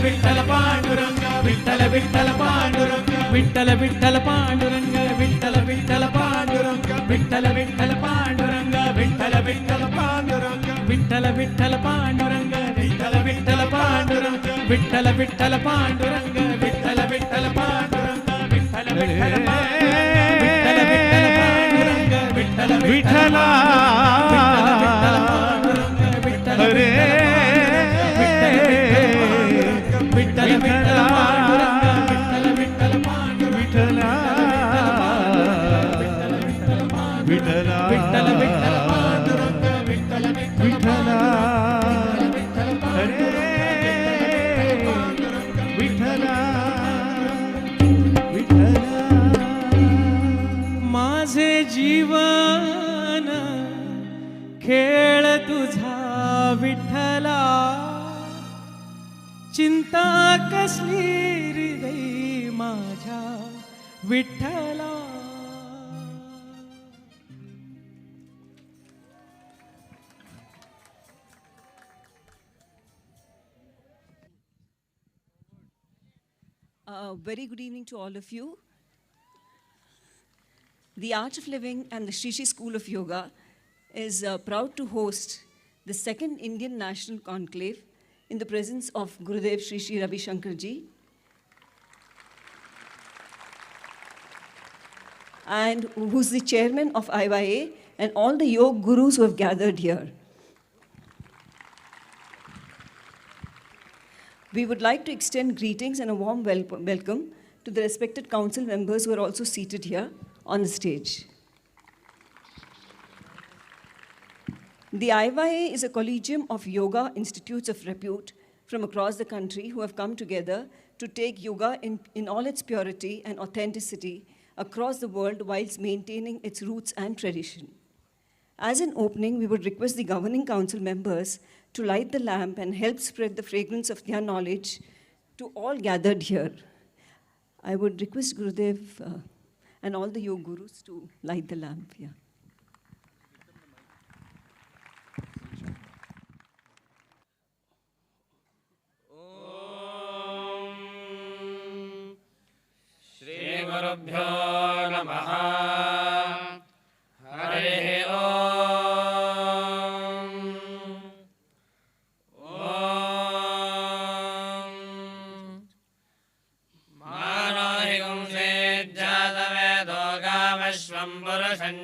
विठ्ठल पांडुरंग विठ्ठल विठ्ठल पांडुरंग विठ्ठल विठ्ठल पांडुरंग विठ्ठल विठ्ठल पांडुरंग विठ्ठल विठ्ठल पांडुरंग विठ्ठल विठ्ठल पांडुरंग विठ्ठल विठ्ठल पांडुरंग विठ्ठल विठ्ठल पांडुरंग विठ्ठल विठ्ठल पांडुरंग विठ्ठल विठ्ठल पांडुरंग विठ्ठल विठ्ठल विठ्ठल विठ्ठल पांडुरंग विठ्ठल विठ्ठल हरे विठ्ठल विठ्ठल विठ्ठल विठ्ठल विठ्ठल हरे विठ्ठल विठ्ठल माझे जीवन खेळ तुझा विठ्ठला चिंता कसली हृदय माझ्या Vitthala. Very good evening to all of you. The Art of Living and the Shri Shri School of Yoga is proud to host the second Indian National Conclave in the presence of Gurudev Shri Shri Ravi Shankar Ji and who's the chairman of IYA and all the yoga gurus who have gathered here. We would like to extend greetings and a warm welcome to the respected council members who are also seated here on the stage. The IYA is a collegium of yoga institutes of repute from across the country who have come together to take yoga in all its purity and authenticity across the world whilst maintaining its roots and tradition. As an opening, we would request the governing council members to light the lamp and help spread the fragrance of their knowledge to all gathered here. I would request Gurudev and all the yoga gurus to light the lamp here. Om Shri Gurubhyo Namaha Hare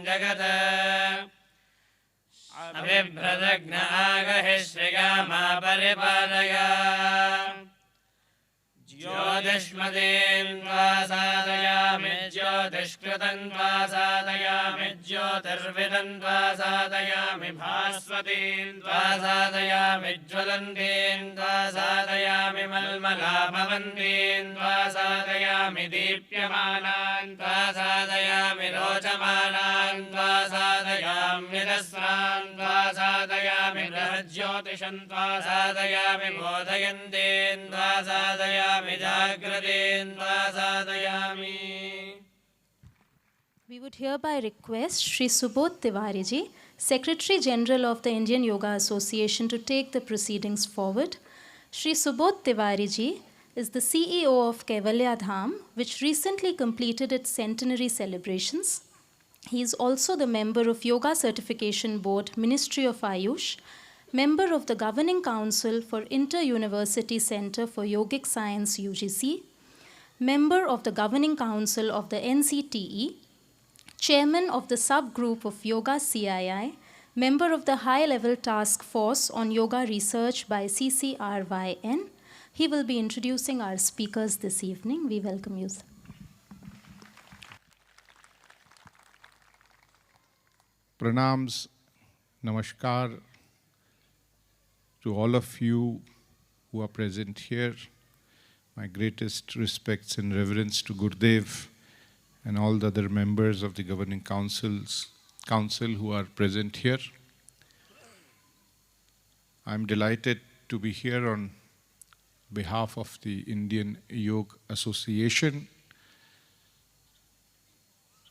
Jagata Abhibhradagna Agahe Shrigama Paripadaya Jyotishmadin Vasadayami Jyotishkritan Vasadayami Jyotirvidan Vasadayami Bhaswatin Vasadayami Jwalantin Vasadayami Malmalabhavantin Vasadayami Deepyamanan Vasadayami Rojamanan Vasadayami Dasran Vasadayami Brahjyotishan Vasadayami Bodhayantin Vasadayami Jagradin Vasadayami. We would hereby request Sri Subodh Tiwari Ji, Secretary General of the Indian Yoga Association, to take the proceedings forward. Sri Subodh Tiwari Ji is the CEO of Kaivalya Dham, which recently completed its centenary celebrations. He is also the member of Yoga Certification Board, Ministry of Ayush, member of the Governing Council for Inter-University Center for Yogic Science UGC, member of the Governing Council of the NCTE, chairman of the subgroup of Yoga CII, member of the High-Level Task Force on Yoga Research by CCRYN. He will be introducing our speakers this evening. We welcome you, sir. Pranams, namaskar to all of you who are present here. My greatest respects and reverence to Gurudev and all the other members of the Governing Council who are present here. I'm delighted to be here on behalf of the Indian Yoga Association,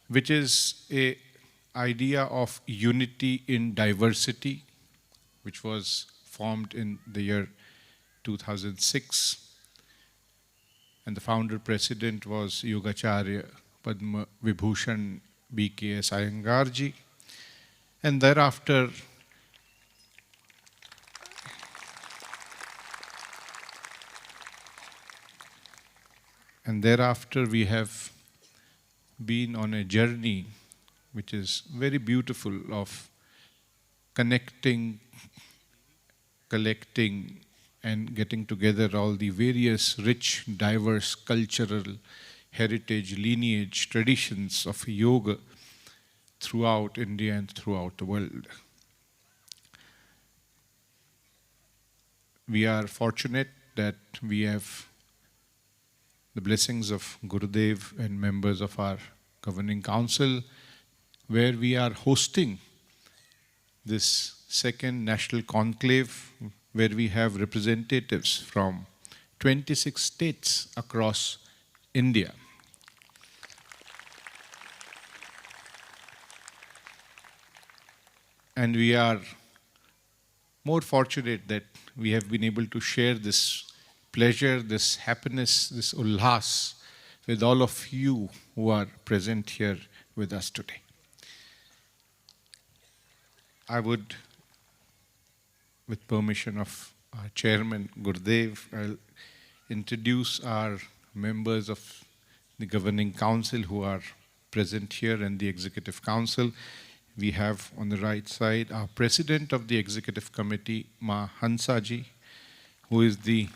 which is an idea of unity in diversity, which was formed in the year 2006. and the founder president was Yogacharya Padma Vibhushan B.K.S. Iyengarji. And thereafter, we have been on a journey which is very beautiful of connecting, collecting, and getting together all the various rich, diverse cultural heritage, lineage, traditions of yoga throughout India and throughout the world. We are fortunate that we have the blessings of Gurudev and members of our governing council, where we are hosting this second national conclave, where we have representatives from 26 states across India. And we are more fortunate that we have been able to share this pleasure, this happiness, this ulhas with all of you who are present here with us today. I would, with permission of our chairman, Gurudev, I'll introduce our members of the governing council who are present here and the executive council. We have on the right side our president of the executive committee, Ma Hansaji, who is the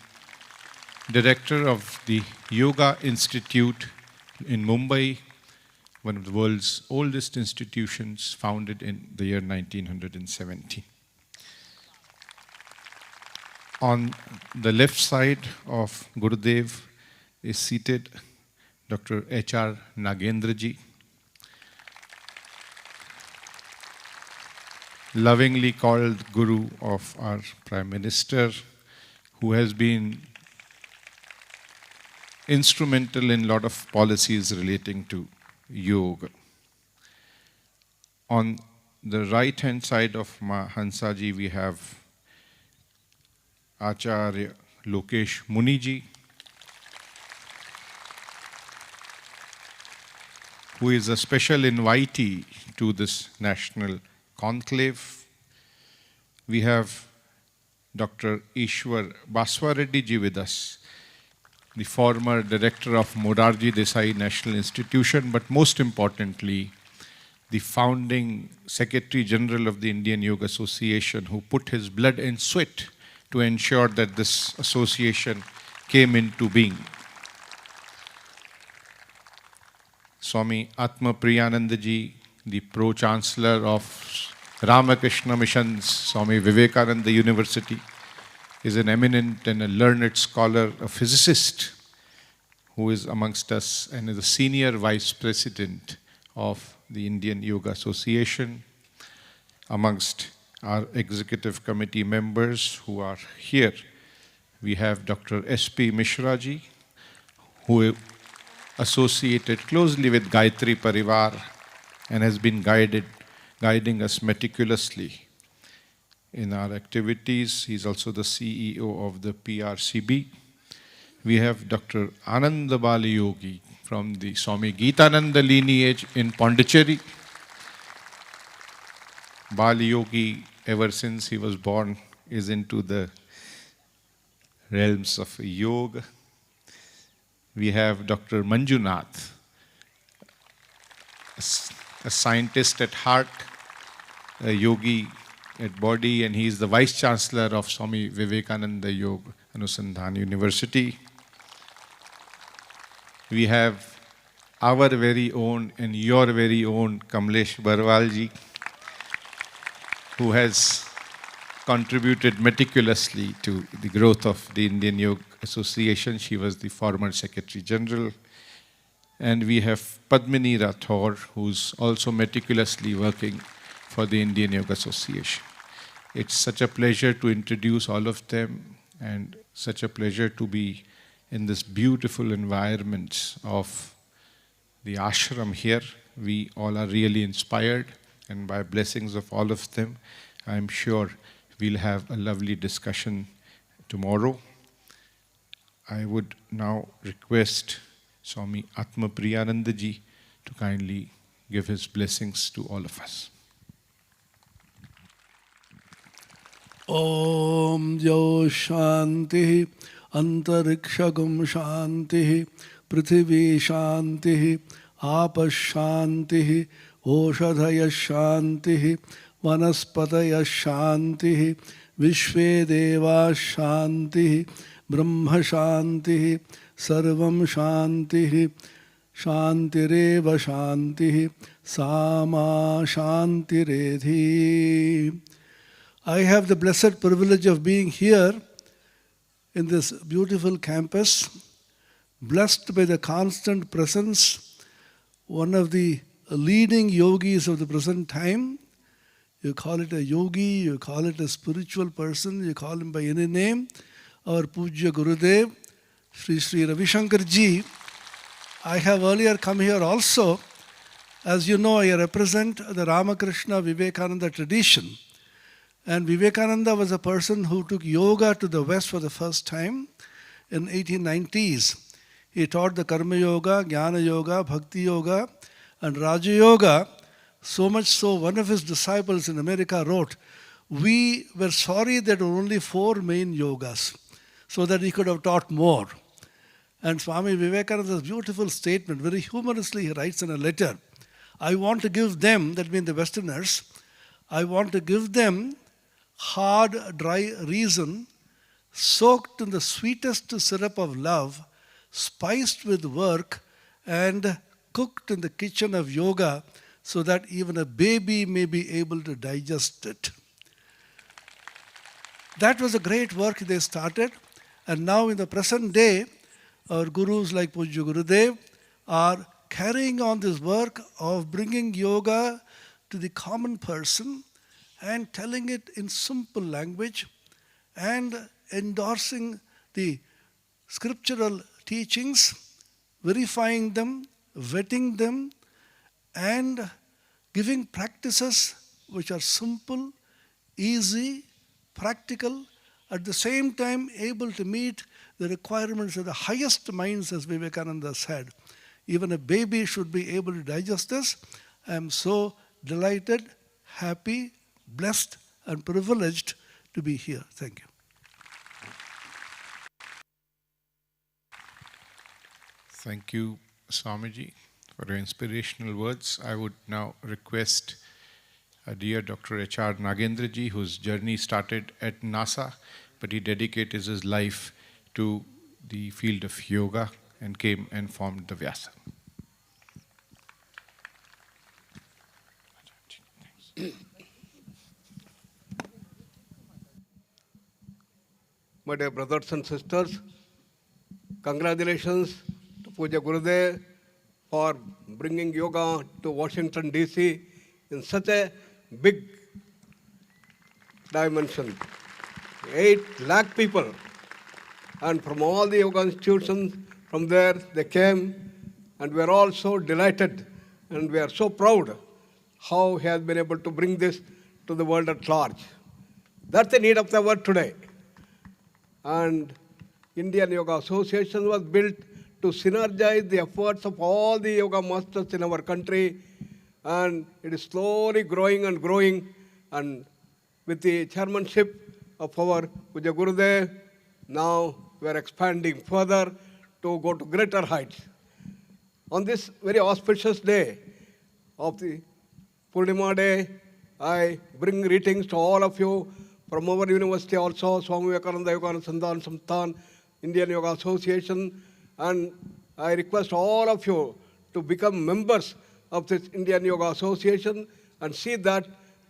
director of the Yoga Institute in Mumbai, one of the world's oldest institutions, founded in the year 1970. On the left side of Gurudev is seated Dr. H.R. Nagendraji, lovingly called Guru of our Prime Minister, who has been instrumental in a lot of policies relating to yoga. On the right-hand side of Ma Hansaji, we have Acharya Lokesh Muniji, who is a special invitee to this national conclave. We have Dr. Ishwar Baswareddy ji with us, the former director of Morarji Desai National Institution, but most importantly, the founding Secretary General of the Indian Yoga Association, who put his blood and sweat to ensure that this association came into being. Swami Atma Priyananda ji, the Pro-Chancellor of Ramakrishna Mission's Swami Vivekananda University, is an eminent and a learned scholar, a physicist, who is amongst us and is the senior vice president of the Indian Yoga Association. Amongst our executive committee members who are here, we have Dr. S.P. Mishra ji, who associated closely with Gayatri Parivar and has been guiding us meticulously in our activities. He's also the CEO of the PRCB. We have Dr. Ananda Bali Yogi from the Swami Geetananda lineage in Pondicherry. Bali Yogi, ever since he was born, is into the realms of yoga. We have Dr. Manjunath, a scientist at heart, a yogi at body, and he is the Vice Chancellor of Swami Vivekananda Yoga Anusandhan University. We have our very own and your very own Kamlesh Barwal ji, who has contributed meticulously to the growth of the Indian Yoga Association. She was the former Secretary General. And we have Padmini Rathore, who's also meticulously working for the Indian Yoga Association. It's such a pleasure to introduce all of them, and such a pleasure to be in this beautiful environment of the ashram here. We all are really inspired, and by blessings of all of them, I'm sure we'll have a lovely discussion tomorrow. I would now request Swami Atma Priyananda ji to kindly give his blessings to all of us. Om Jo Shanti Antarikshagam Shanti Prithvi Shanti Apa Shanti Oshadhaya Shanti Vanaspataya Shanti Vishve Deva Shanti Brahma Shanti Sarvam Shanti Shantireva Shanti Sama Shantiredhi. I have the blessed privilege of being here in this beautiful campus, blessed by the constant presence, one of the leading yogis of the present time. You call it a yogi, you call it a spiritual person, you call him by any name. Our Pujya Gurudev, Sri Sri Ravi Shankar ji. I have earlier come here also. As you know, I represent the Ramakrishna Vivekananda tradition. And Vivekananda was a person who took yoga to the West for the first time in 1890s. He taught the Karma Yoga, Jnana Yoga, Bhakti Yoga, and Raja Yoga. So much so, one of his disciples in America wrote, "We were sorry there were only 4 main yogas, so that he could have taught more." And Swami Vivekananda's beautiful statement, very humorously he writes in a letter, "I want to give them," that means the Westerners, "I want to give them hard, dry reason, soaked in the sweetest syrup of love, spiced with work, and cooked in the kitchen of yoga, so that even a baby may be able to digest it." That was a great work they started. And now in the present day, our gurus like Pujya Gurudev are carrying on this work of bringing yoga to the common person and telling it in simple language and endorsing the scriptural teachings, verifying them, vetting them, and giving practices which are simple, easy, practical, at the same time able to meet the requirements of the highest minds, as Vivekananda said. Even a baby should be able to digest this. I am so delighted, happy, blessed, and privileged to be here. Thank you. Thank you, Swamiji, for your inspirational words. I would now request dear Dr. H.R. Nagendra ji, whose journey started at NASA, but he dedicated his life to the field of yoga and came and formed the Vyasa. My dear brothers and sisters, congratulations to Pujya Gurudev for bringing yoga to Washington, D.C. in such a big dimension. 8 lakh people. And from all the yoga institutions, from there they came, and we are all so delighted and we are so proud how he has been able to bring this to the world at large. That's the need of the world today. And Indian Yoga Association was built to synergize the efforts of all the yoga masters in our country, and it is slowly growing and growing, and with the chairmanship of our Pujya Gurudev, now we are expanding further to go to greater heights. On this very auspicious day of the Purnima Day, I bring greetings to all of you from our university also, Swami Vivekananda Yoga Anusandhan Samsthan, Indian Yoga Association, and I request all of you to become members of this Indian Yoga Association and see that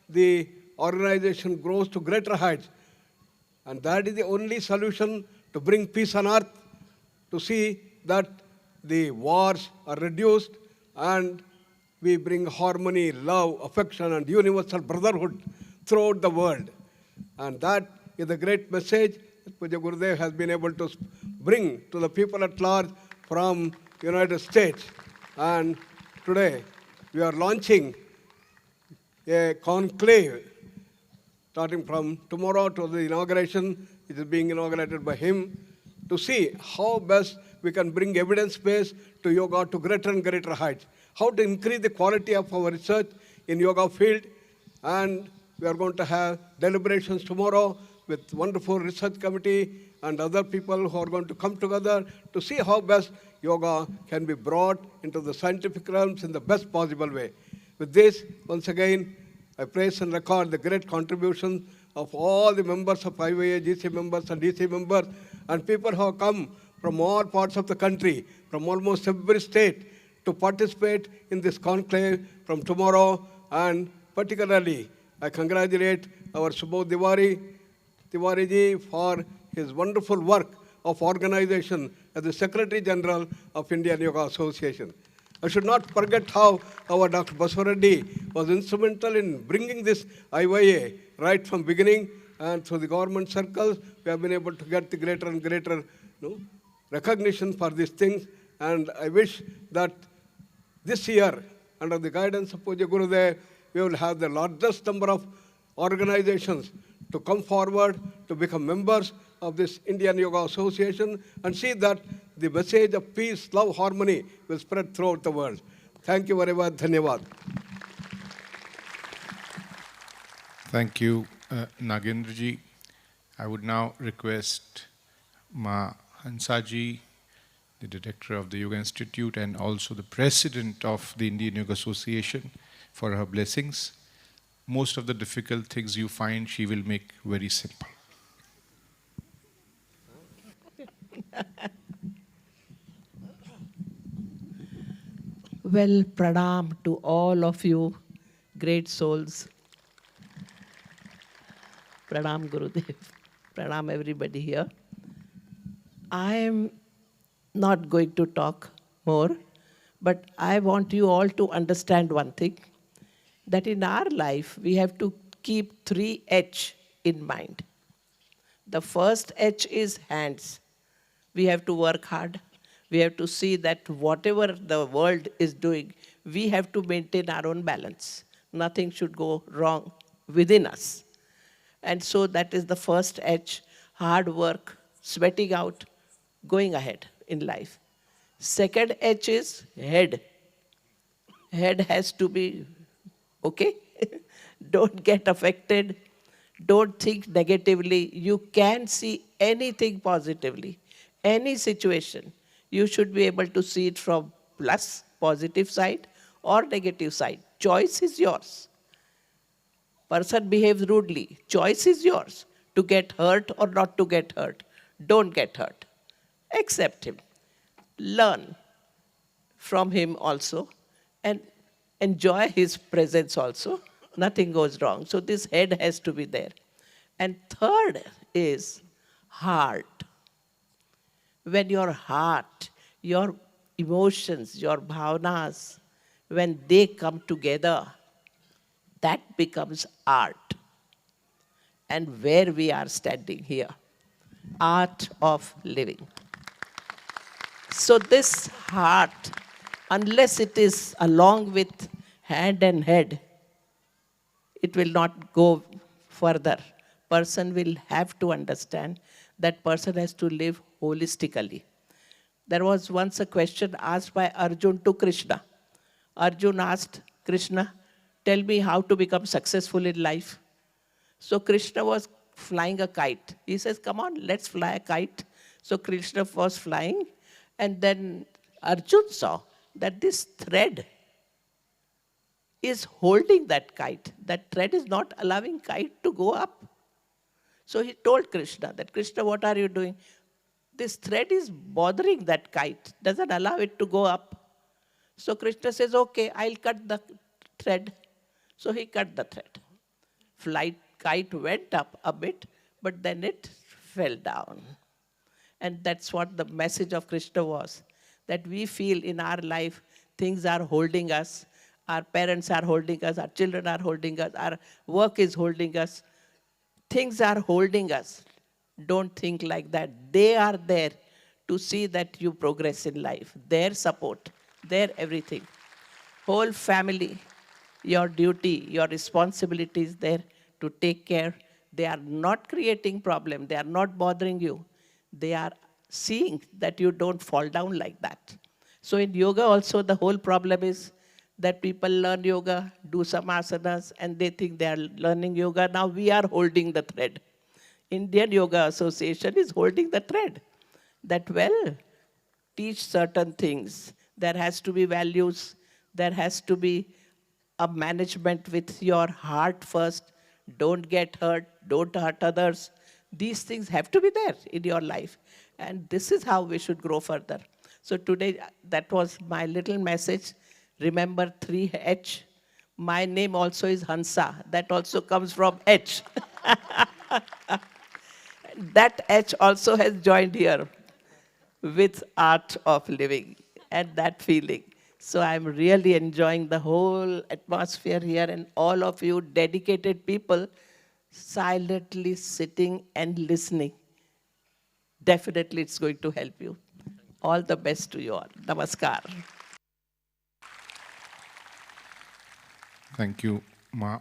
the organization grows to greater heights. And that is the only solution to bring peace on earth, to see that the wars are reduced and we bring harmony, love, affection, and universal brotherhood throughout the world. And that is the great message that Pujya Gurudev has been able to bring to the people at large from United States. And today we are launching a conclave starting from tomorrow to the inauguration. It is being inaugurated by him. to see how best we can bring evidence-based to yoga to greater and greater heights, how to increase the quality of our research in yoga field. And we are going to have deliberations tomorrow with wonderful research committee and other people who are going to come together to see how best yoga can be brought into the scientific realms in the best possible way. With this, once again, I praise and record the great contribution of all the members of IYA, GC members and DC members, and people who have come from all parts of the country, from almost every state, to participate in this conclave from tomorrow. And particularly, I congratulate our Subodh Tiwari ji for his wonderful work of organization as the Secretary General of Indian Yoga Association. I should not forget how our Dr. Basavareddy was instrumental in bringing this IYA right from beginning, and through the government circles, we have been able to get the greater and greater recognition for these things. And I wish that this year, under the guidance of Puja Gurudev, we will have the largest number of organizations to come forward to become members of this Indian Yoga Association and see that the message of peace, love, harmony will spread throughout the world. Thank you very much. Dhanyavad. Thank you, Nagendraji. I would now request Ma Hansaji, the director of the Yoga Institute and also the president of the Indian Yoga Association, for her blessings. Most of the difficult things you find, she will make very simple. Well, pranam to all of you, great souls. Pranam Gurudev. Pranam everybody here. I am not going to talk more, but I want you all to understand one thing, that in our life, we have to keep 3 H in mind. The first H is hands. We have to work hard. We have to see that whatever the world is doing, we have to maintain our own balance. Nothing should go wrong within us. And so that is the first H, hard work, sweating out, going ahead in life. Second H is head. Head has to be okay. Don't get affected. Don't think negatively. You can see anything positively. Any situation, you should be able to see it from plus, positive side, or negative side. Choice is yours. Person behaves rudely. Choice is yours to get hurt or not to get hurt. Don't get hurt. Accept him. Learn from him also and enjoy his presence also. Nothing goes wrong. So this head has to be there. And third is heart. When your heart, your emotions, your bhavnas, when they come together, that becomes art. And where we are standing here, art of living. So this heart, unless it is along with hand and head, it will not go further. Person will have to understand that person has to live holistically. There was once a question asked by Arjun to Krishna. Arjun asked Krishna, tell me how to become successful in life. So Krishna was flying a kite. He says, come on, let's fly a kite. So Krishna was flying, and then Arjun saw that this thread is holding that kite. That thread is not allowing kite to go up. So he told Krishna that, Krishna, what are you doing? This thread is bothering that kite, doesn't allow it to go up. So Krishna says, okay, I'll cut the thread. So he cut the thread. Kite went up a bit, but then it fell down. And that's what the message of Krishna was, that we feel in our life things are holding us, our parents are holding us, our children are holding us, our work is holding us. Things are holding us. Don't think like that. They are there to see that you progress in life. Their support, their everything. Whole family, your duty, your responsibility is there to take care. They are not creating problem. They are not bothering you. They are seeing that you don't fall down like that. So in yoga also, the whole problem is that people learn yoga, do some asanas, and they think they are learning yoga. Now we are holding the thread. Indian Yoga Association is holding the thread. That, well, teach certain things. There has to be values. There has to be a management with your heart first. Don't get hurt. Don't hurt others. These things have to be there in your life. And this is how we should grow further. So today, that was my little message. Remember 3H. My name also is Hansa. That also comes from H. That H also has joined here with art of living and that feeling. So I'm really enjoying the whole atmosphere here and all of you dedicated people silently sitting and listening. Definitely it's going to help you. All the best to you all. Namaskar. Thank you, Ma.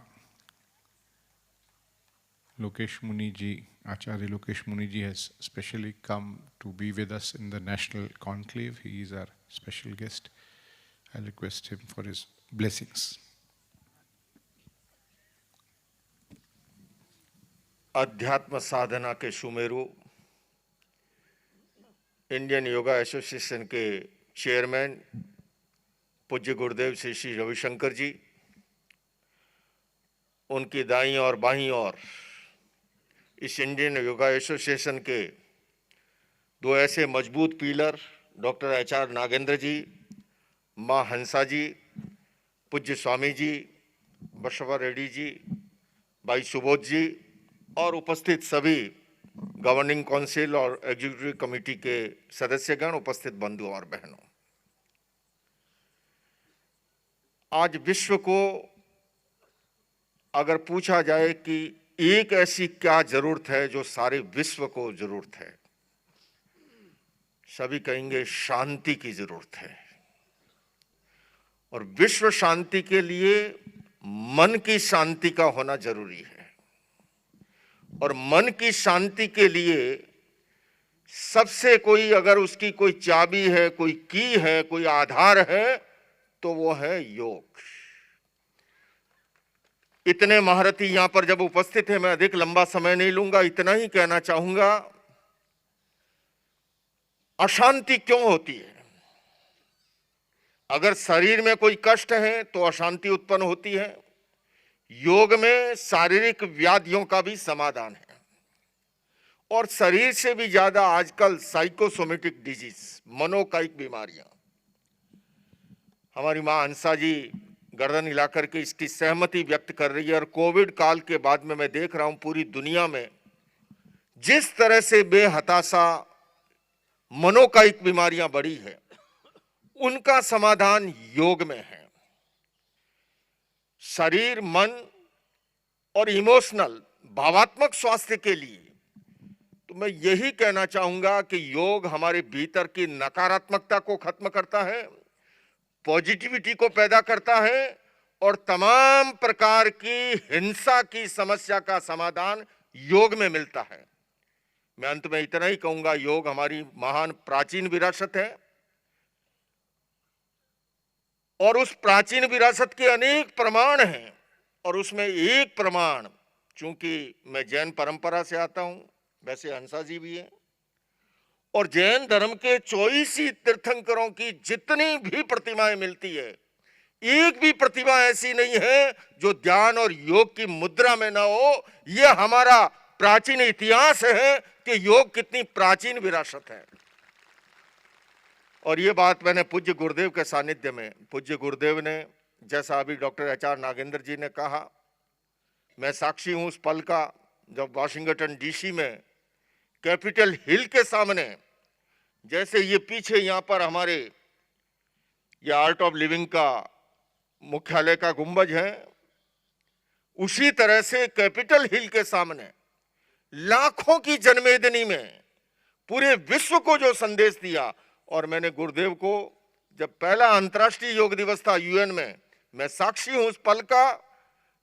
Lokesh Muniji, Acharya Lokesh Muniji has specially come to be with us in the National Conclave. He is our special guest. I'll request him for his blessings. अध्यात्म साधना के Sumeru Indian yoga association के chairman पूज्य गुरुदेव श्री रविशंकर जी, उनकी दाईं और बाईं और इस इंडियन योगा एसोसिएशन के दो ऐसे मजबूत पिलर डॉक्टर एच.आर. नागेंद्र जी, माँ हंसा जी, पूज्य स्वामी जी, बसवा रेड्डी जी, भाई सुबोध जी और उपस्थित सभी गवर्निंग काउंसिल और एग्जीक्यूटिव कमेटी के सदस्यगण, उपस्थित बंधु और बहनों, आज विश्व को अगर पूछा जाए कि एक ऐसी क्या जरूरत है जो सारे विश्व को जरूरत है, सभी कहेंगे शांति की जरूरत है। और विश्व शांति के लिए मन की शांति का होना जरूरी है। और मन की शांति के लिए सबसे कोई अगर उसकी कोई चाबी है, कोई की है, कोई आधार है, तो वो है योग। इतने महारथी यहां पर जब उपस्थित है, मैं अधिक लंबा समय नहीं लूंगा, इतना ही कहना चाहूंगा, अशांति क्यों होती है? अगर शरीर में कोई कष्ट है तो अशांति उत्पन्न होती है। योग में शारीरिक व्याधियों का भी समाधान है और शरीर से भी ज्यादा आजकल साइकोसोमेटिक डिजीज, मनोकायिक बीमारियां। हमारी मां हंसा जी गर्दन हिलाकर के इसकी सहमति व्यक्त कर रही है। और कोविड काल के बाद में मैं देख रहा हूं पूरी दुनिया में जिस तरह से बेहताशा मनोकायिक बीमारियां बढ़ी है, उनका समाधान योग में है। शरीर, मन और इमोशनल, भावात्मक स्वास्थ्य के लिए तो मैं यही कहना चाहूंगा कि योग हमारे भीतर की नकारात्मकता को खत्म करता है, पॉजिटिविटी को पैदा करता है और तमाम प्रकार की हिंसा की समस्या का समाधान योग में मिलता है। मैं अंत में इतना ही कहूंगा, योग हमारी महान प्राचीन विरासत है और उस प्राचीन विरासत के अनेक प्रमाण हैं। और उसमें एक प्रमाण, चूंकि मैं जैन परंपरा से आता हूं, वैसे हंसा जी भी हैं, और जैन धर्म के 24 ही तीर्थंकरों की जितनी भी प्रतिमाएं मिलती है, एक भी प्रतिमा ऐसी नहीं है जो ध्यान और योग की मुद्रा में ना हो। यह हमारा प्राचीन इतिहास है कि योग कितनी प्राचीन विरासत है। और ये बात मैंने पूज्य गुरुदेव के सानिध्य में, पूज्य गुरुदेव ने, जैसा अभी डॉक्टर एच.आर. नागेंद्र जी ने कहा, मैं साक्षी हूं उस पल का जब वाशिंगटन डीसी में कैपिटल हिल के सामने, जैसे ये पीछे यहाँ पर हमारे ये आर्ट ऑफ लिविंग का मुख्यालय का गुंबज है, उसी तरह से कैपिटल हिल के सामने लाखों की जनमेदनी में पूरे विश्व को जो संदेश दिया। और मैंने गुरुदेव को, जब पहला अंतर्राष्ट्रीय योग दिवस था यूएन में, मैं साक्षी हूं उस पल का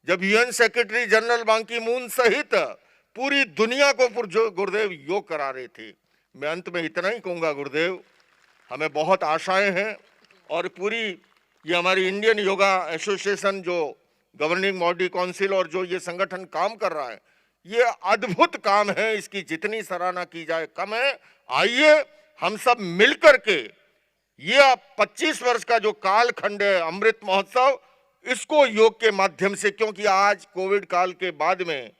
जब यूएन सेक्रेटरी जनरल बां की मून सहित पूरी दुनिया को गुरुदेव योग करा रहे थे। मैं अंत में इतना ही कहूँगा गुरुदेव, हमें बहुत आशाएं हैं और पूरी ये हमारी इंडियन योगा एसोसिएशन जो गवर्निंग बॉडी काउंसिल और जो ये संगठन काम कर रहा है, ये अद्भुत काम है, इसकी जितनी सराहना की जाए कम है। आइए हम सब मिलकर के ये 25 वर्ष का जो कालखंड है अमृत महोत्सव, इसको योग के माध्यम से, क्योंकि आज कोविड काल के बाद में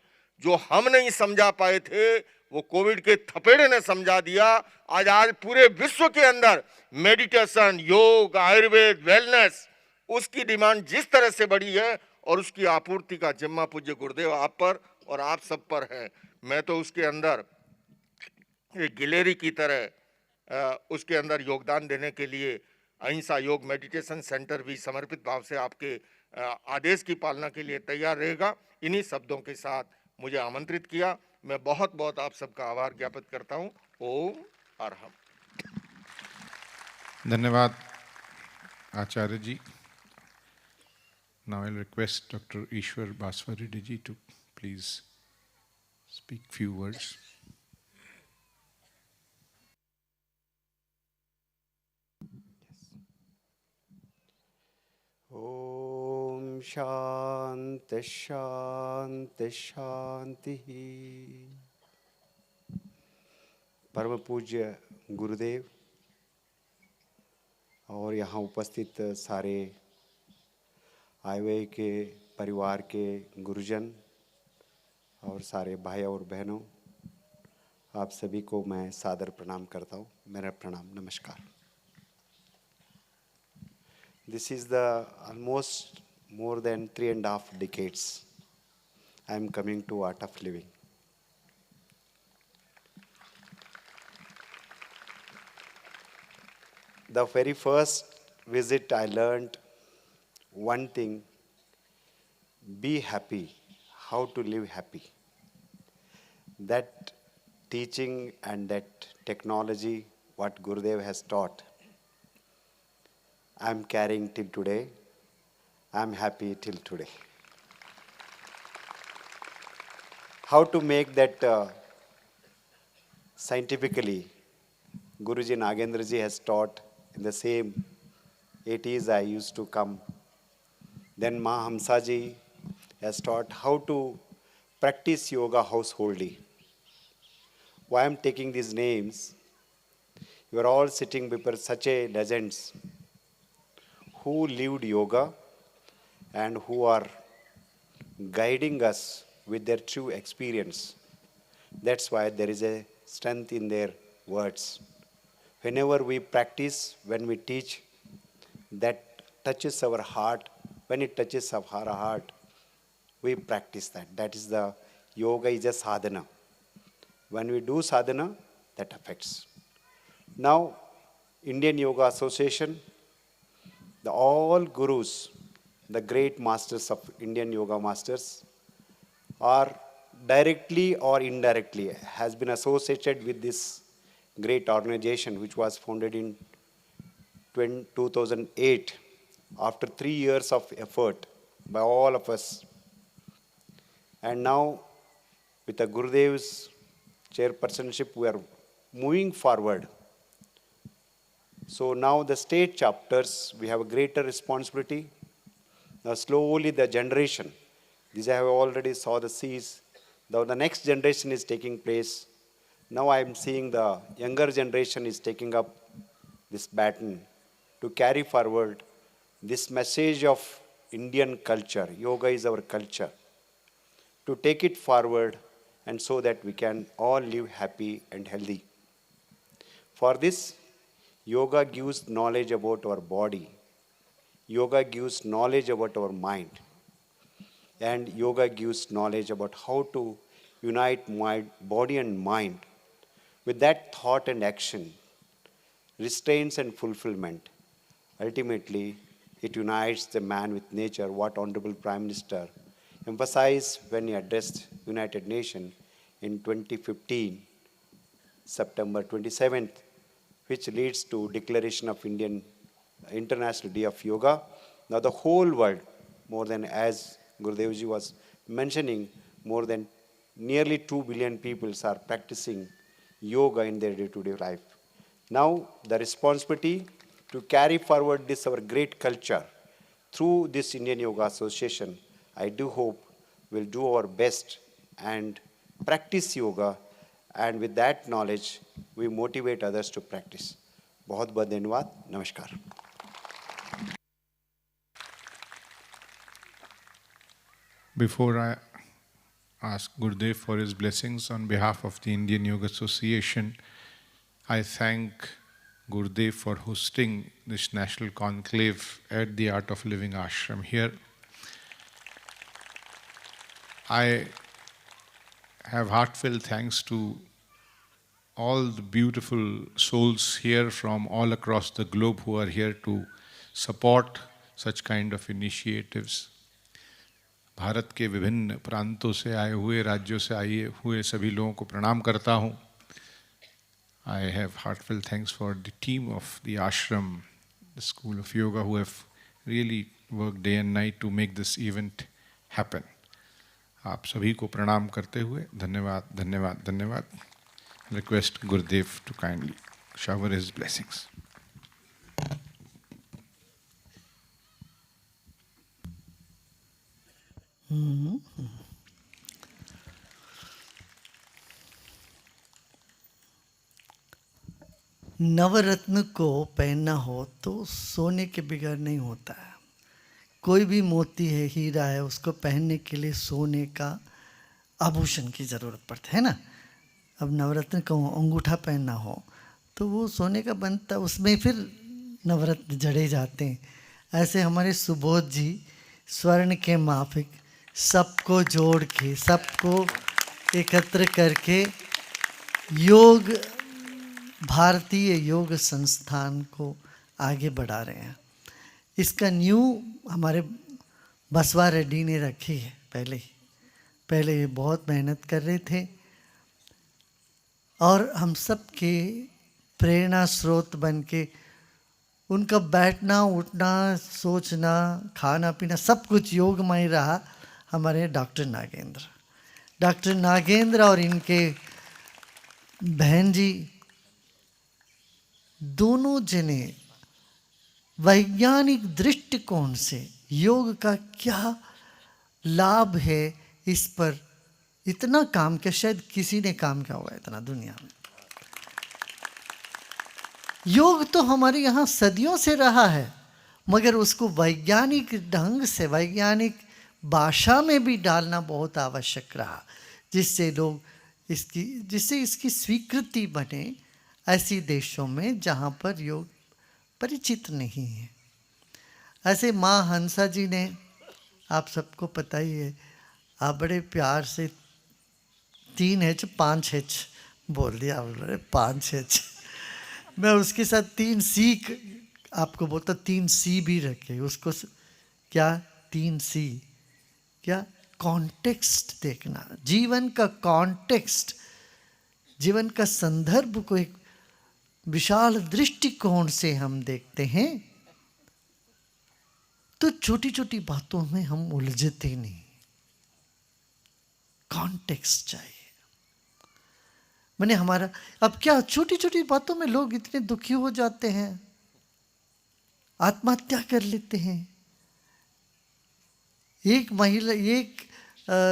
जो हम नहीं समझा पाए थे वो कोविड के थपेड़े ने समझा दिया। आज पूरे विश्व के अंदर मेडिटेशन, योग, आयुर्वेद, वेलनेस, उसकी डिमांड जिस तरह से बढ़ी है और उसकी आपूर्ति का जिम्मा पूज्य गुरुदेव आप पर और आप सब पर है। मैं तो उसके अंदर एक गिलेरी की तरह उसके अंदर योगदान देने के लिए अहिंसा योग मेडिटेशन सेंटर भी समर्पित भाव से आपके आदेश की पालना के लिए तैयार रहेगा। इन्हीं शब्दों के साथ मुझे आमंत्रित किया, मैं बहुत बहुत आप सबका आभार ज्ञापित करता हूँ। ओम अरहम। धन्यवाद आचार्य जी। Now I'll request Dr. Ishwar Baswa Reddy ji to please speak few words. Om Shanti Shanti Shanti। परम पूज्य गुरुदेव और यहाँ उपस्थित सारे आईवाई के परिवार के गुरुजन और सारे भाई और बहनों, आप सभी को मैं सादर प्रणाम करता हूँ। मेरा प्रणाम, नमस्कार। This is the almost more than 3.5 decades I am coming to Art of Living. The very first visit I learned one thing: be happy, how to live happy. That teaching and that technology, what Gurudev has taught, I'm carrying till today. I'm happy till today. How to make that scientifically, Guruji Nagendra ji has taught in the same 80s I used to come. Then Ma Hamsa ji has taught how to practice yoga householdly. Why I'm taking these names? You are all sitting before such a legends who lived yoga and who are guiding us with their true experience. That's why there is a strength in their words. Whenever we practice, when we teach, that touches our heart. When it touches our heart, we practice that. That is the yoga is a sadhana. When we do sadhana, that affects. Now, Indian Yoga Association, all gurus, the great masters of Indian yoga masters, are directly or indirectly has been associated with this great organization which was founded in 2008 after 3 years of effort by all of us. And now with the Gurudev's chairpersonship, we are moving forward. So now the state chapters, we have a greater responsibility. Now slowly the generation, these I have already saw the seeds. Now the next generation is taking place. Now I am seeing the younger generation is taking up this baton to carry forward this message of Indian culture. Yoga is our culture. To take it forward and so that we can all live happy and healthy. For this, yoga gives knowledge about our body. Yoga gives knowledge about our mind. And yoga gives knowledge about how to unite body and mind. With that thought and action, restraints and fulfillment, ultimately it unites the man with nature, what Honorable Prime Minister emphasized when he addressed United Nations in 2015, September 27th, which leads to declaration of International Day of Yoga. Now the whole world, more than, as Gurudev ji was mentioning, more than nearly 2 billion people are practicing yoga in their day-to-day life. Now, the responsibility to carry forward this our great culture through this Indian Yoga Association, I do hope we'll do our best and practice yoga, and with that knowledge, we motivate others to practice. बहुत बहुत धन्यवाद, नमस्कार. Before I ask Gurudev for his blessings on behalf of the Indian Yoga Association, I thank Gurudev for hosting this national conclave at the Art of Living Ashram here. I have heartfelt thanks to all the beautiful souls here from all across the globe who are here to support such kind of initiatives. Bharat के विभिन्न प्रांतों से आए हुए, राज्यों से आए हुए सभी लोगों को प्रणाम करता हूँ. I have heartfelt thanks for the team of the ashram, the School of Yoga, who have really worked day and night to make this event happen. आप सभी को प्रणाम करते हुए धन्यवाद, धन्यवाद, धन्यवाद. Request Gurudev to kindly shower his blessings. नवरत्न को पहनना हो तो सोने के बगैर नहीं होता है. कोई भी मोती है, हीरा है, उसको पहनने के लिए सोने का आभूषण की ज़रूरत पड़ती है ना. अब नवरत्न का अंगूठा पहनना हो तो वो सोने का बनता, उसमें फिर नवरत्न जड़े जाते हैं. ऐसे हमारे सुबोध जी स्वर्ण के माफिक सबको जोड़ के, सबको एकत्र करके योग, भारतीय योग संस्थान को आगे बढ़ा रहे हैं. इसका न्यू हमारे बसवा रेड्डी ने रखी है. पहले ये बहुत मेहनत कर रहे थे और हम सब के प्रेरणा स्रोत बन के उनका बैठना, उठना, सोचना, खाना पीना सब कुछ योगमय रहा. हमारे डॉक्टर नागेंद्र और इनके बहन जी दोनों जने वैज्ञानिक दृष्टिकोण से योग का क्या लाभ है इस पर इतना काम किया. शायद किसी ने काम किया होगा इतना दुनिया में. योग तो हमारे यहाँ सदियों से रहा है, मगर उसको वैज्ञानिक ढंग से, वैज्ञानिक भाषा में भी डालना बहुत आवश्यक रहा, जिससे इसकी स्वीकृति बने ऐसी देशों में जहाँ पर योग परिचित नहीं है. ऐसे माँ हंसा जी ने, आप सबको पता ही है, आप बड़े प्यार से 3H 5H बोल दिया. आप बोल रहे 5H, मैं उसके साथ 3C आपको बोलता, 3C भी रखे उसको. क्या 3C? क्या? कॉन्टेक्स्ट देखना, जीवन का कॉन्टेक्स्ट, जीवन का संदर्भ को एक विशाल दृष्टिकोण से हम देखते हैं तो छोटी छोटी बातों में हम उलझते नहीं. कॉन्टेक्स्ट चाहिए. मैंने हमारा, अब क्या छोटी छोटी बातों में लोग इतने दुखी हो जाते हैं, आत्महत्या कर लेते हैं. एक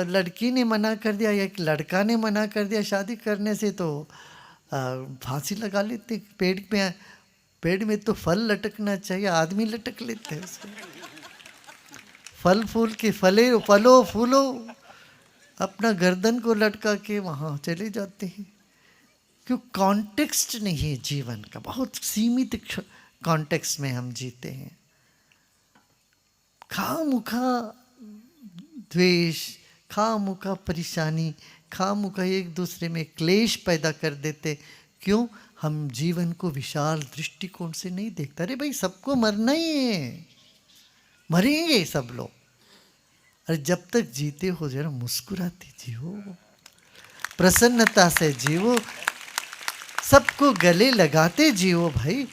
लड़की ने मना कर दिया, एक लड़का ने मना कर दिया शादी करने से, तो फांसी लगा लेते. पेड़ में तो फल लटकना चाहिए, आदमी लटक लेते हैं उसको. फल फूल के फलो फूलो अपना गर्दन को लटका के वहाँ चले जाते हैं. क्यों? कॉन्टेक्स्ट नहीं है जीवन का. बहुत सीमित कॉन्टेक्स्ट में हम जीते हैं. खामुखा द्वेष, खामुखा परेशानी, खामुखा एक दूसरे में क्लेश पैदा कर देते. क्यों? हम जीवन को विशाल दृष्टिकोण से नहीं देखते. अरे भाई, सबको मरना ही है, मरेंगे सब लोग. अरे जब तक जीते हो जरा मुस्कुराते जियो, प्रसन्नता से जियो, सबको गले लगाते जियो. भाई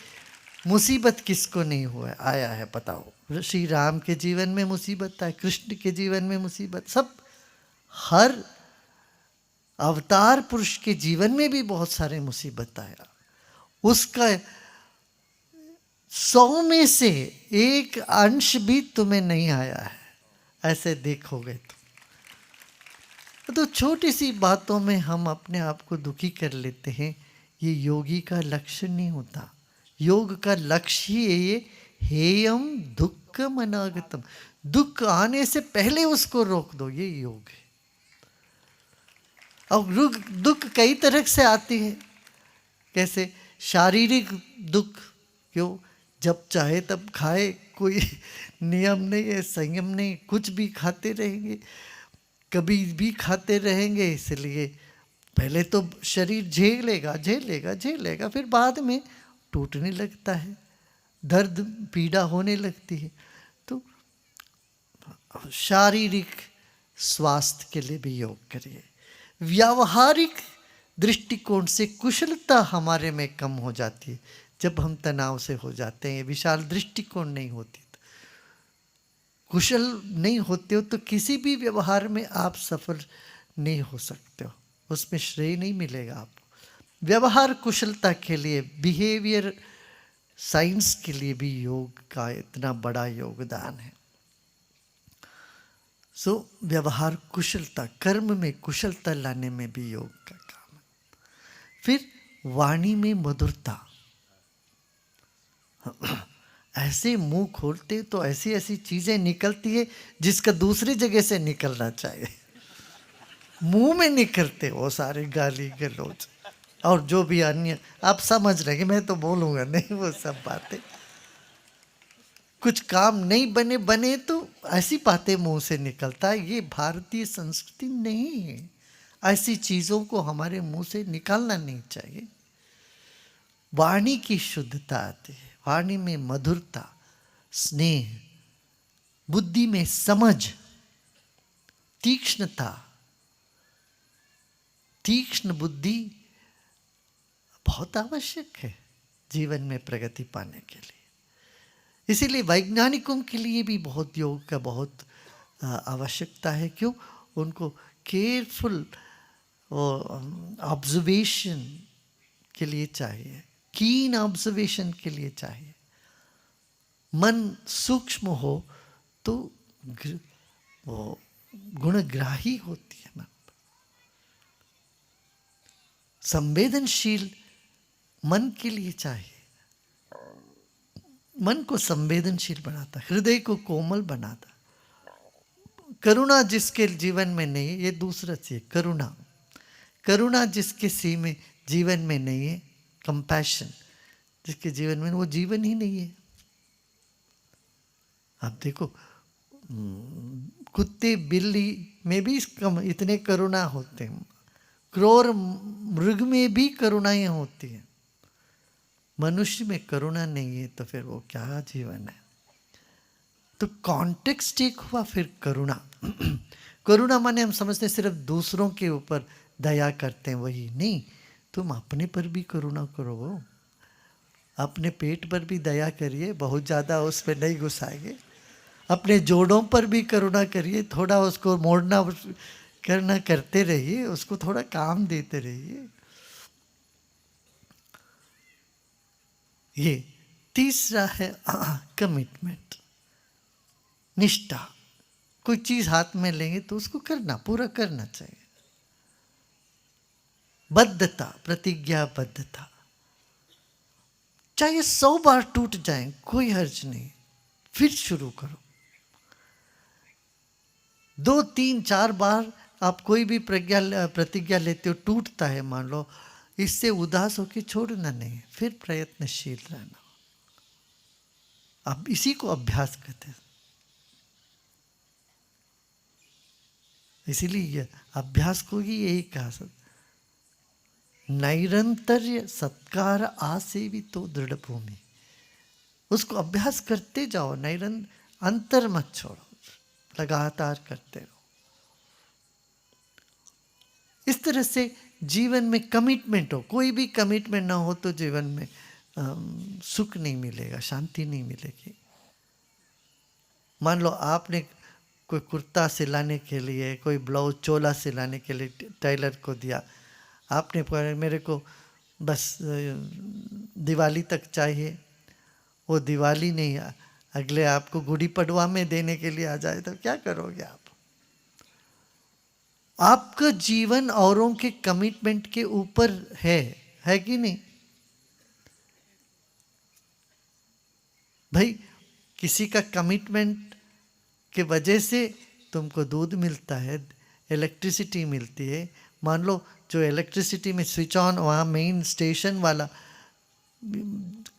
मुसीबत किसको नहीं हुआ आया है बताओ? श्री राम के जीवन में मुसीबत है, कृष्ण के जीवन में मुसीबत, सब हर अवतार पुरुष के जीवन में भी बहुत सारे मुसीबत आया, उसका 100 में से 1 अंश भी तुम्हें नहीं आया है, ऐसे देखोगे तो छोटी सी बातों में हम अपने आप को दुखी कर लेते हैं। ये योगी का लक्ष्य नहीं होता। योग का लक्ष्य ही है ये हेयम दुक्खम अनागतम, दुख आने से पहले उसको रोक दो, ये योग है। अब दुख कई तरह से आती है, कैसे शारीरिक दुख, क्यों जब चाहे तब खाए, कोई नियम नहीं है, संयम नहीं, कुछ भी खाते रहेंगे, कभी भी खाते रहेंगे, इसलिए पहले तो शरीर झेलेगा, फिर बाद में टूटने लगता है, दर्द पीड़ा होने लगती है। तो शारीरिक स्वास्थ्य के लिए भी योग करिए। व्यावहारिक दृष्टिकोण से कुशलता हमारे में कम हो जाती है जब हम तनाव से हो जाते हैं, विशाल दृष्टिकोण नहीं होती, तो कुशल नहीं होते हो तो किसी भी व्यवहार में आप सफल नहीं हो सकते हो, उसमें श्रेय नहीं मिलेगा आपको। व्यवहार कुशलता के लिए, बिहेवियर साइंस के लिए भी योग का इतना बड़ा योगदान है। सो व्यवहार कुशलता, कर्म में कुशलता लाने में भी योग का काम है। फिर वाणी में मधुरता, ऐसे मुंह खोलते तो ऐसी ऐसी चीजें निकलती है जिसका दूसरी जगह से निकलना चाहिए, मुंह में निकलते वो सारे गाली गलौज और जो भी अन्य, आप समझ रहे हैं, मैं तो बोलूंगा नहीं वो सब बातें। कुछ काम नहीं बने तो ऐसी बातें मुंह से निकलता है, ये भारतीय संस्कृति नहीं है। ऐसी चीजों को हमारे मुंह से निकालना नहीं चाहिए। वाणी की शुद्धता आती है, वाणी में मधुरता, स्नेह, बुद्धि में समझ, तीक्ष्णता, तीक्ष्ण बुद्धि बहुत आवश्यक है जीवन में प्रगति पाने के लिए। इसीलिए वैज्ञानिकों के लिए भी बहुत योग का बहुत आवश्यकता है। क्यों? उनको केयरफुल ऑब्जर्वेशन के लिए चाहिए, कीन ऑब्जर्वेशन के लिए चाहिए। मन सूक्ष्म हो तो वो गुणग्राही होती है मन। संवेदनशील मन के लिए चाहिए, मन को संवेदनशील बनाता, हृदय को कोमल बनाता। करुणा जिसके जीवन में नहीं है, ये दूसरा चीज करुणा, करुणा जिसके जीवन में नहीं है, कंपैशन जिसके जीवन में, वो जीवन ही नहीं है। आप देखो कुत्ते बिल्ली में भी इतने करुणा होते हैं, क्रूर मृग में भी करुणाएं होती हैं, मनुष्य में करुणा नहीं है तो फिर वो क्या जीवन है। तो कॉन्टेक्स्ट एक हुआ, फिर करुणा। करुणा माने हम समझते हैं सिर्फ दूसरों के ऊपर दया करते हैं, वही नहीं, तुम अपने पर भी करुणा करो, अपने पेट पर भी दया करिए, बहुत ज़्यादा उस पर नहीं घुसाएंगे। अपने जोड़ों पर भी करुणा करिए, थोड़ा उसको मोड़ना करना करते रहिए, उसको थोड़ा काम देते रहिए। ये तीसरा है कमिटमेंट, निष्ठा। कोई चीज हाथ में लेंगे तो उसको करना, पूरा करना चाहिए। बद्धता, प्रतिज्ञाबद्धता, चाहे 100 बार टूट जाए कोई हर्ज नहीं, फिर शुरू करो। 2, 3, 4 बार आप कोई भी प्रतिज्ञा लेते हो, टूटता है मान लो, इससे उदास होकर छोड़ना नहीं, फिर प्रयत्नशील रहना। अब इसी को अभ्यास कहते हैं। इसीलिए अभ्यास को ही यही कहा, नैरंतर्य सत्कार आसेवितो दृढ़ भूमि। उसको अभ्यास करते जाओ, अंतर मत छोड़ो, लगातार करते रहो। इस तरह से जीवन में कमिटमेंट हो। कोई भी कमिटमेंट ना हो तो जीवन में सुख नहीं मिलेगा, शांति नहीं मिलेगी। मान लो आपने कोई कुर्ता सिलाने के लिए, कोई ब्लाउज चोला सिलाने के लिए टेलर को दिया। आपने कहा मेरे को बस दिवाली तक चाहिए, वो दिवाली नहीं, अगले आपको गुड़ी पड़वा में देने के लिए आ जाए तो क्या करोगे आप? आपका जीवन औरों के कमिटमेंट के ऊपर है कि नहीं? भाई किसी का कमिटमेंट के वजह से तुमको दूध मिलता है, इलेक्ट्रिसिटी मिलती है। मान लो जो इलेक्ट्रिसिटी में स्विच ऑन, वहाँ मेन स्टेशन वाला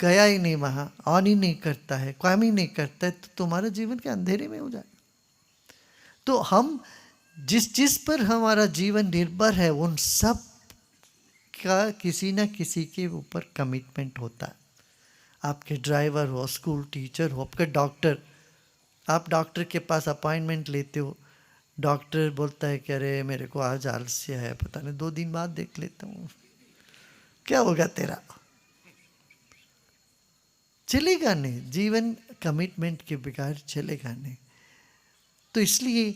गया ही नहीं, वहाँ ऑन ही नहीं करता है, काम ही नहीं करता है, तो तुम्हारा जीवन के अंधेरे में हो जाए। तो हम जिस पर हमारा जीवन निर्भर है उन सब का किसी न किसी के ऊपर कमिटमेंट होता है। आपके ड्राइवर हो, स्कूल टीचर हो, आपके डॉक्टर, आप डॉक्टर के पास अपॉइंटमेंट लेते हो, डॉक्टर बोलता है कि अरे मेरे को आज आलस्य है, पता नहीं 2 दिन बाद देख लेता हूँ, क्या होगा तेरा? चलेगा नहीं, जीवन कमिटमेंट के बगैर चलेगा नहीं। तो इसलिए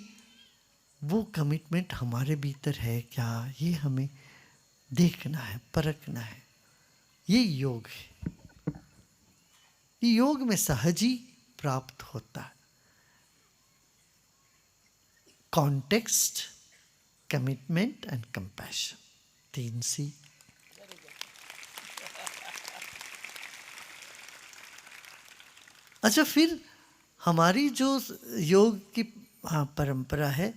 वो कमिटमेंट हमारे भीतर है क्या, ये हमें देखना है, परखना है। ये योग है, ये योग में सहज ही प्राप्त होता है। Context, commitment and compassion, 3 C। अच्छा, फिर हमारी जो योग की परंपरा है,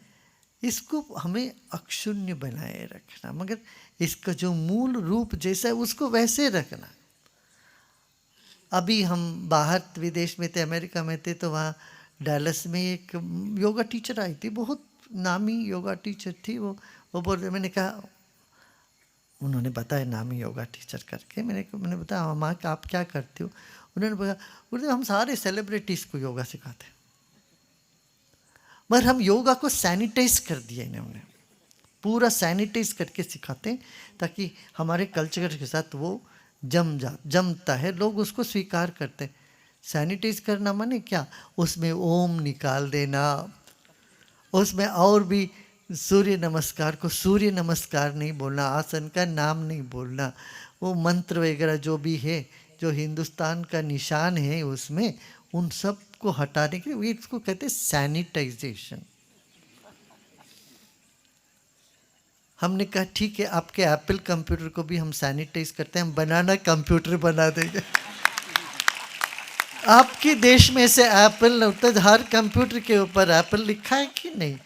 इसको हमें अक्षुण्य बनाए रखना, मगर इसका जो मूल रूप जैसा है उसको वैसे रखना। अभी हम बाहर विदेश में थे, अमेरिका में थे, तो वहाँ डैलस में एक योगा टीचर आई थी, बहुत नामी योगा टीचर थी। वो बोल रहे, मैंने कहा, उन्होंने बताया नामी योगा टीचर करके, मैंने बताया माँ आप क्या करते हो? उन्होंने बोला हम सारे सेलिब्रिटीज़ को योगा सिखाते हैं, मगर हम योगा को सैनिटाइज कर दिया इन्होंने, पूरा सैनिटाइज करके सिखाते हैं ताकि हमारे कल्चर के साथ वो जमता है, लोग उसको स्वीकार करते हैं। सैनिटाइज करना माने क्या? उसमें ओम निकाल देना, उसमें और भी सूर्य नमस्कार को सूर्य नमस्कार नहीं बोलना, आसन का नाम नहीं बोलना, वो मंत्र वगैरह जो भी है, जो हिंदुस्तान का निशान है उसमें, उन सब को हटाने के लिए इसको कहते हैं सैनिटाइजेशन। हमने कहा ठीक है, आपके एप्पल कंप्यूटर को भी हम सैनिटाइज करते हैं, हम बनाना कंप्यूटर बना देंगे। आपके देश में से एप्पल होता है, हर कंप्यूटर के ऊपर एप्पल लिखा है कि नहीं?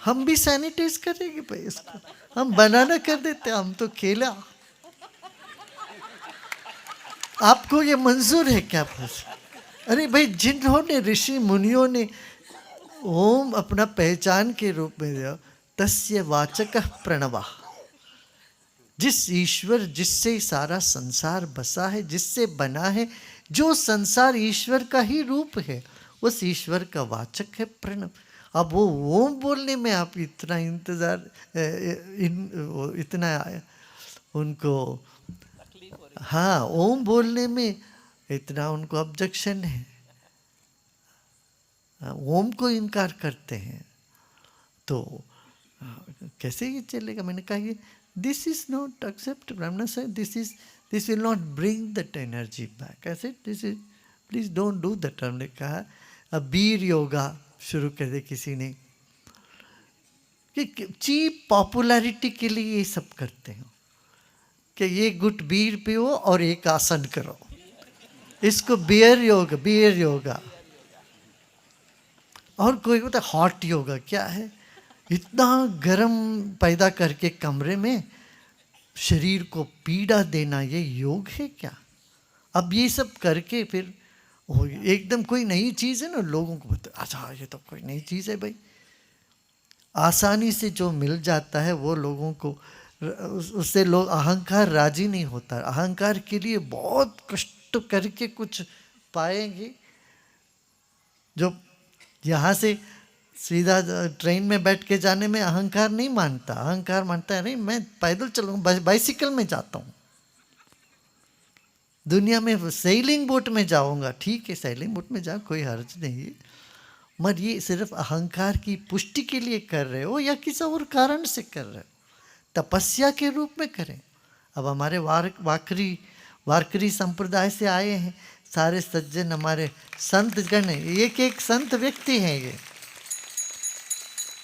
हम भी सैनिटाइज करेंगे भाई इसको, हम बनाना कर देते हैं, हम तो खेला। आपको ये मंजूर है क्या? बस अरे भाई, जिन्होंने ऋषि मुनियों ने ओम अपना पहचान के रूप में दिया, तस्य वाचक प्रणवा, जिस ईश्वर जिससे सारा संसार बसा है, जिससे बना है, जो संसार ईश्वर का ही रूप है, उस ईश्वर का वाचक है प्रणव। अब वो ओम बोलने में आप इतना इतना उनको, हाँ, ओम बोलने में इतना उनको ऑब्जेक्शन है, ओम को इनकार करते हैं, तो कैसे ये चलेगा? मैंने कहा ये this is not acceptable, this will not bring that energy back. ऐसे this is, please don't do that. हमने कहा अब बीर योगा शुरू कर दे किसी ने, कि चीप पॉपुलैरिटी के लिए ये सब करते हैं कि ये गुट बीर पियो और एक आसन करो, इसको बियर योगा। और कोई होता है हॉट योगा, क्या है? इतना गर्म पैदा करके कमरे में शरीर को पीड़ा देना, ये योग है क्या? अब ये सब करके फिर एकदम कोई नई चीज़ है ना, लोगों को बोलते अच्छा ये तो कोई नई चीज़ है भाई। आसानी से जो मिल जाता है वो लोगों को, उससे लोग, अहंकार राजी नहीं होता। अहंकार के लिए बहुत कष्ट करके कुछ पाएंगे। जो यहाँ से सीधा ट्रेन में बैठ के जाने में अहंकार नहीं मानता, अहंकार मानता है नहीं मैं पैदल चलूँगा, बाइसिकल में जाता हूँ, दुनिया में सेलिंग बोट में जाऊँगा। ठीक है, सेलिंग बोट में जाओ, कोई हर्ज नहीं, मगर ये सिर्फ अहंकार की पुष्टि के लिए कर रहे हो या किसी और कारण से कर रहे हो, तपस्या के रूप में करें। अब हमारे वारकरी संप्रदाय से आए हैं सारे सज्जन, हमारे संत गण, एक एक संत व्यक्ति हैं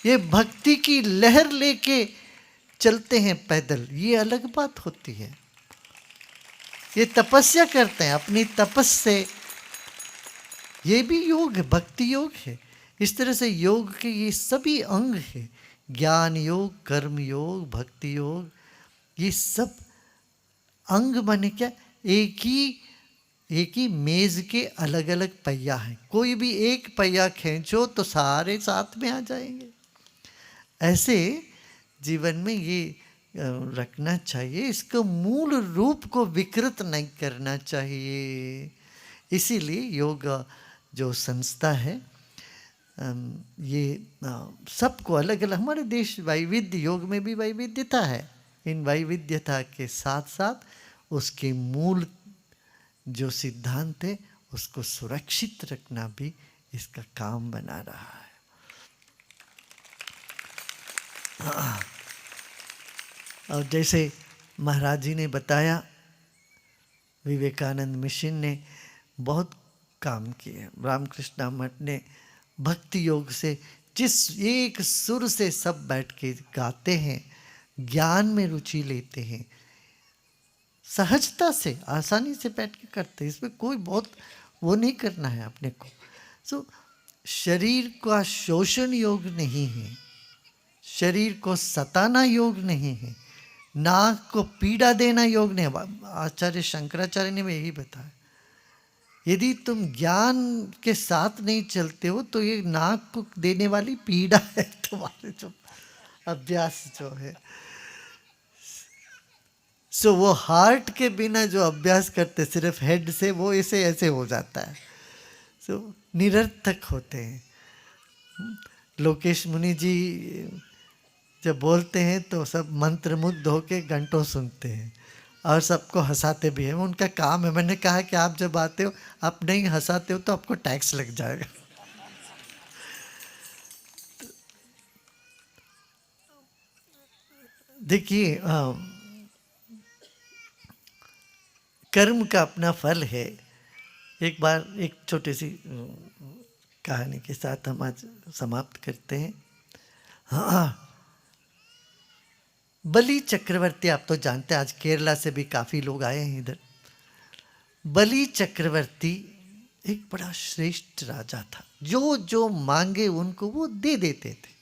ये भक्ति की लहर लेके चलते हैं पैदल, ये अलग बात होती है। ये तपस्या करते हैं अपनी तपस से, ये भी योग है, भक्ति योग है। इस तरह से योग के ये सभी अंग हैं, ज्ञान योग, कर्म योग, भक्ति योग, ये सब अंग बने क्या, एक ही मेज के अलग अलग पहिया हैं। कोई भी एक पहिया खींचो तो सारे साथ में आ जाएंगे। ऐसे जीवन में ये रखना चाहिए, इसको मूल रूप को विकृत नहीं करना चाहिए। इसीलिए योग जो संस्था है ये सबको अलग अलग, हमारे देश वैविध्य, योग में भी वैविध्यता है, इन वैविध्यता के साथ साथ उसके मूल जो सिद्धांत है उसको सुरक्षित रखना भी इसका काम बना रहा है। और जैसे महाराज जी ने बताया, विवेकानंद मिशन ने बहुत काम किए, रामकृष्ण मठ ने भक्ति योग से, जिस एक सुर से सब बैठ के गाते हैं, ज्ञान में रुचि लेते हैं, सहजता से आसानी से बैठ के करते हैं, इसमें कोई बहुत वो नहीं करना है अपने को। सो शरीर का शोषण योग नहीं है, शरीर को सताना योग नहीं है, नाक को पीड़ा देना योग नहीं है। आचार्य शंकराचार्य ने यही बताया, यदि तुम ज्ञान के साथ नहीं चलते हो तो ये नाक को देने वाली पीड़ा है तुम्हारे जो अभ्यास जो है। सो वो हार्ट के बिना जो अभ्यास करते सिर्फ हेड से, वो ऐसे ऐसे हो जाता है, सो निरर्थक होते हैं। लोकेश मुनि जी जब बोलते हैं तो सब मंत्रमुग्ध होके घंटों सुनते हैं और सबको हंसाते भी हैं, उनका काम है। मैंने कहा कि आप जब आते हो, आप नहीं हंसाते हो तो आपको टैक्स लग जाएगा। देखिए, कर्म का अपना फल है। एक बार एक छोटी सी कहानी के साथ हम आज समाप्त करते हैं। हाँ, बलि चक्रवर्ती, आप तो जानते हैं, आज केरला से भी काफ़ी लोग आए हैं इधर। बलि चक्रवर्ती एक बड़ा श्रेष्ठ राजा था, जो जो मांगे उनको वो दे देते थे।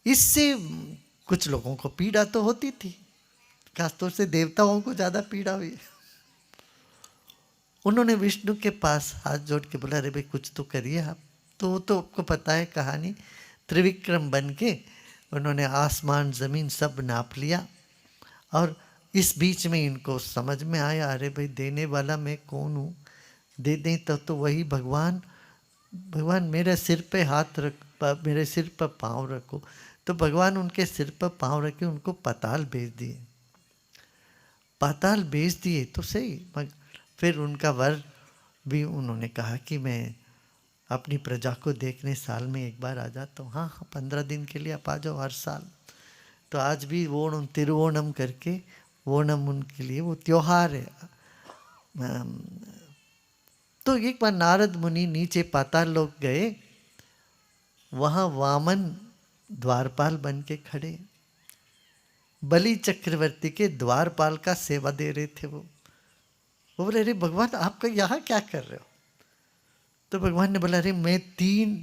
इससे कुछ लोगों को पीड़ा तो होती थी, खासतौर से देवताओं को ज़्यादा पीड़ा हुई। उन्होंने विष्णु के पास हाथ जोड़ के बोला, अरे भाई कुछ तो करिए आप। तो आपको पता है कहानी, त्रिविक्रम बन के उन्होंने आसमान ज़मीन सब नाप लिया और इस बीच में इनको समझ में आया, अरे भाई देने वाला मैं कौन हूँ, दे दें तो वही भगवान मेरे सिर पे हाथ रख, मेरे सिर पर पाँव रखो। तो भगवान उनके सिर पर पाँव रखे उनको पाताल भेज दिए। पाताल भेज दिए तो सही, फिर उनका वर भी उन्होंने कहा कि मैं अपनी प्रजा को देखने साल में एक बार आ जाता हूँ। हाँ, 15 दिन के लिए आप आ जाओ हर साल। तो आज भी ओणम तिरुवोणम करके, ओणम उनके लिए वो त्योहार है। तो एक बार नारद मुनि नीचे पाताल लोक गए, वहाँ वामन द्वारपाल बन के खड़े, बलि चक्रवर्ती के द्वारपाल का सेवा दे रहे थे। वो बोले, अरे भगवान आप यहाँ क्या कर रहे हो? तो भगवान ने बोला, अरे मैं 3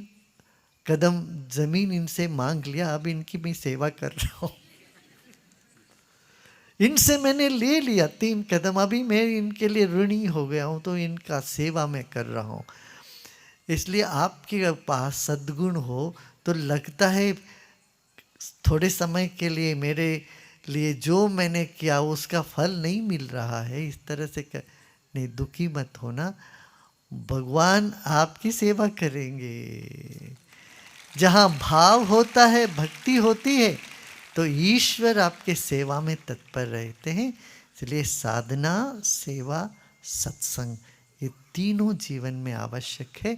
कदम जमीन इनसे मांग लिया, अब इनकी मैं सेवा कर रहा हूँ। इनसे मैंने ले लिया 3 कदम, अभी मैं इनके लिए ऋणी हो गया हूँ, तो इनका सेवा मैं कर रहा हूँ। इसलिए आपके पास सद्गुण हो तो लगता है थोड़े समय के लिए मेरे लिए जो मैंने किया उसका फल नहीं मिल रहा है, इस तरह से नहीं, दुखी मत होना, भगवान आपकी सेवा करेंगे। जहाँ भाव होता है, भक्ति होती है, तो ईश्वर आपके सेवा में तत्पर रहते हैं। इसलिए साधना, सेवा, सत्संग, ये तीनों जीवन में आवश्यक है।